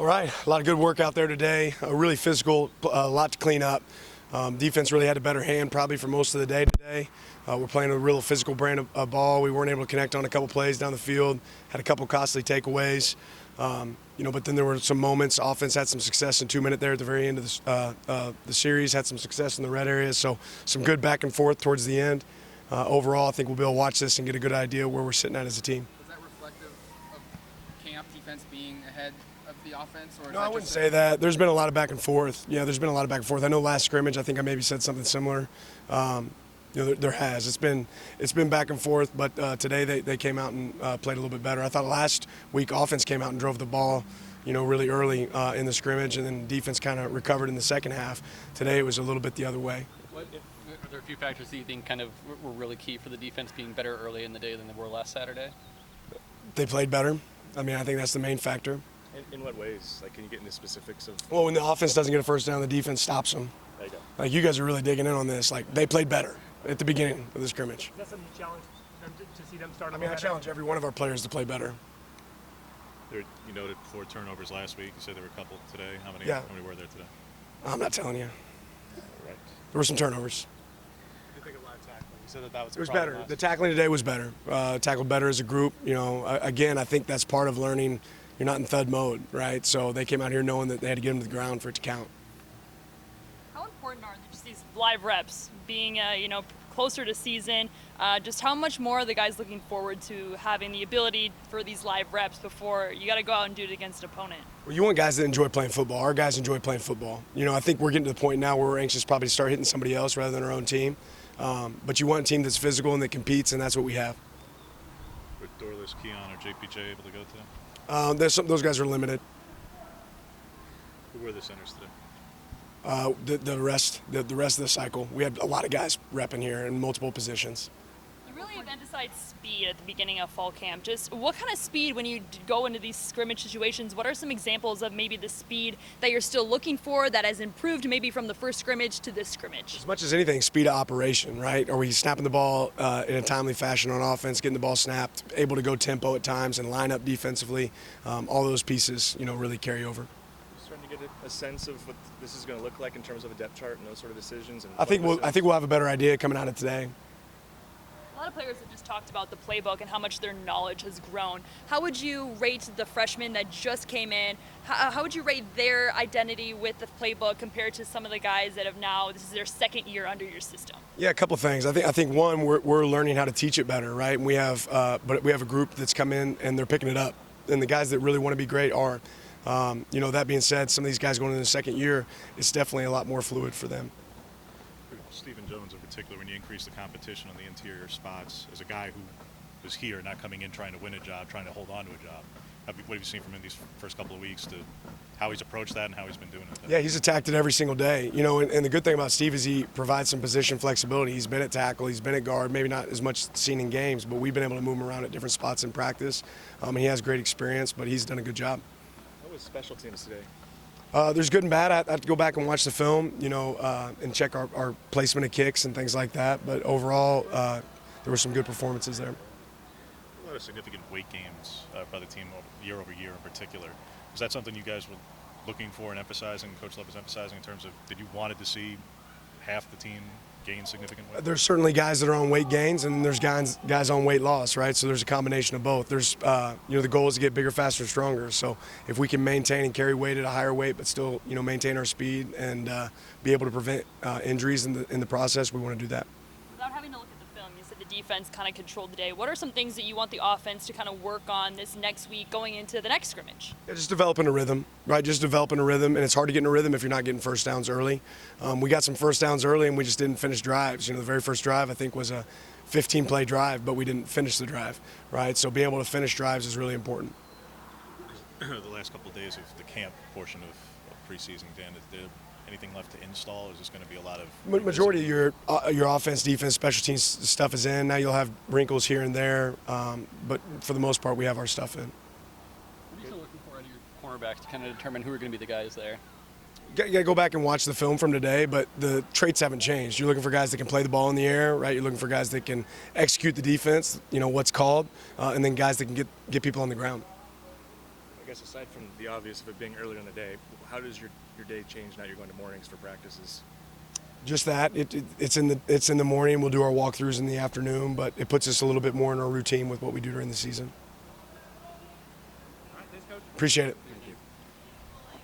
All right, a lot of good work out there today. Really physical, a lot to clean up. Defense really had a better hand probably for most of the day today. We're playing a real physical brand of ball. We weren't able to connect on a couple plays down the field. Had a couple costly takeaways. But then there were some moments. Offense had some success in 2 minutes there at the very end of the series. Had some success in the red areas. So some good back and forth towards the end. Overall, I think we'll be able to watch this and get a good idea where we're sitting at as a team. Was that reflective of camp defense being ahead of the offense? Or no, I wouldn't say that. There's been a lot of back and forth. Yeah, there's been a lot of back and forth. I know last scrimmage, I think I maybe said something similar. There has. It's been back and forth, but today they came out and played a little bit better. I thought last week offense came out and drove the ball, really early in the scrimmage, and then defense kind of recovered in the second half. Today it was a little bit the other way. Are there a few factors that you think kind of were really key for the defense being better early in the day than they were last Saturday? They played better. I think that's the main factor. In what ways? Like, can you get into specifics of? Well, when the offense doesn't get a first down, the defense stops them. There you go. Like, you guys are really digging in on this. Like, they played better at the beginning of the scrimmage. Is that something you challenge them to see them start? I challenge every one of our players to play better. You noted 4 turnovers last week. You said there were a couple today. How many were there today? I'm not telling you. Right. There were some turnovers. You think of live tackling? You said that was. It was better. The tackling today was better. Tackled better as a group. Again, I think that's part of learning. You're not in thud mode, right? So they came out here knowing that they had to get them to the ground for it to count. How important are just these live reps, being closer to season? Just how much more are the guys looking forward to having the ability for these live reps before you got to go out and do it against an opponent? Well, you want guys that enjoy playing football. Our guys enjoy playing football. I think we're getting to the point now where we're anxious probably to start hitting somebody else rather than our own team. But you want a team that's physical and that competes, and that's what we have. Were Dorless, Keon, or JPJ able to go today? Those guys are limited. Who were the centers today? The rest of the cycle. We had a lot of guys repping here in multiple positions. You really have emphasized speed at the beginning of fall camp. Just what kind of speed when you go into these scrimmage situations? What are some examples of maybe the speed that you're still looking for that has improved maybe from the first scrimmage to this scrimmage? As much as anything, speed of operation, right? Are we snapping the ball in a timely fashion on offense, getting the ball snapped, able to go tempo at times and line up defensively? All those pieces, really carry over. Starting to get a sense of what this is going to look like in terms of a depth chart and those sort of decisions. And I think we'll have a better idea coming out of today. A lot of players have just talked about the playbook and how much their knowledge has grown. How would you rate the freshmen that just came in? How would you rate their identity with the playbook compared to some of the guys that have now, this is their second year under your system? Yeah, a couple things. I think one, we're learning how to teach it better, right? And we have a group that's come in and they're picking it up. And the guys that really want to be great are. That being said, some of these guys going into the second year, it's definitely a lot more fluid for them. Stephen Jones in particular, when you increase the competition on the interior spots, as a guy who was here, not coming in trying to win a job, trying to hold on to a job, what have you seen from him these first couple of weeks to how he's approached that and how he's been doing it? Yeah, he's attacked it every single day. And the good thing about Steve is he provides some position flexibility. He's been at tackle, he's been at guard, maybe not as much seen in games, but we've been able to move him around at different spots in practice. He has great experience, but he's done a good job. What was special teams today? There's good and bad. I have to go back and watch the film, and check our placement of kicks and things like that. But overall, there were some good performances there. A lot of significant weight gains by the team year over year in particular. Is that something you guys were looking for and emphasizing, Coach Love was emphasizing in terms of that you wanted to see half the team gain significant weight? There's certainly guys that are on weight gains, and there's guys on weight loss, right? So there's a combination of both. There's, the goal is to get bigger, faster, stronger. So if we can maintain and carry weight at a higher weight, but still, maintain our speed and be able to prevent injuries in the process, we want to do that. Without having to look at the film, you said the defense kind of controlled the day. What are some things that you want the offense to kind of work on this next week going into the next scrimmage? Yeah, just developing a rhythm, right? Just developing a rhythm, and it's hard to get in a rhythm if you're not getting first downs early. We got some first downs early, and we just didn't finish drives. The very first drive, I think, was a 15-play drive, but we didn't finish the drive, right? So being able to finish drives is really important. The last couple of days of the camp portion of preseason, Dan, is there anything left to install? Is this going to be a lot of majority of your offense, defense, special teams stuff is in. Now you'll have wrinkles here and there, but for the most part, we have our stuff in. What are you still looking for out of your cornerbacks to kind of determine who are going to be the guys there? You got to go back and watch the film from today, but the traits haven't changed. You're looking for guys that can play the ball in the air, right? You're looking for guys that can execute the defense, what's called, and then guys that can get people on the ground. guess aside from the obvious of it being earlier in the day, how does your day change now you're going to mornings for practices? Just that it's in the morning. We'll do our walkthroughs in the afternoon, but it puts us a little bit more in our routine with what we do during the season. All right, thanks, Coach. Appreciate it.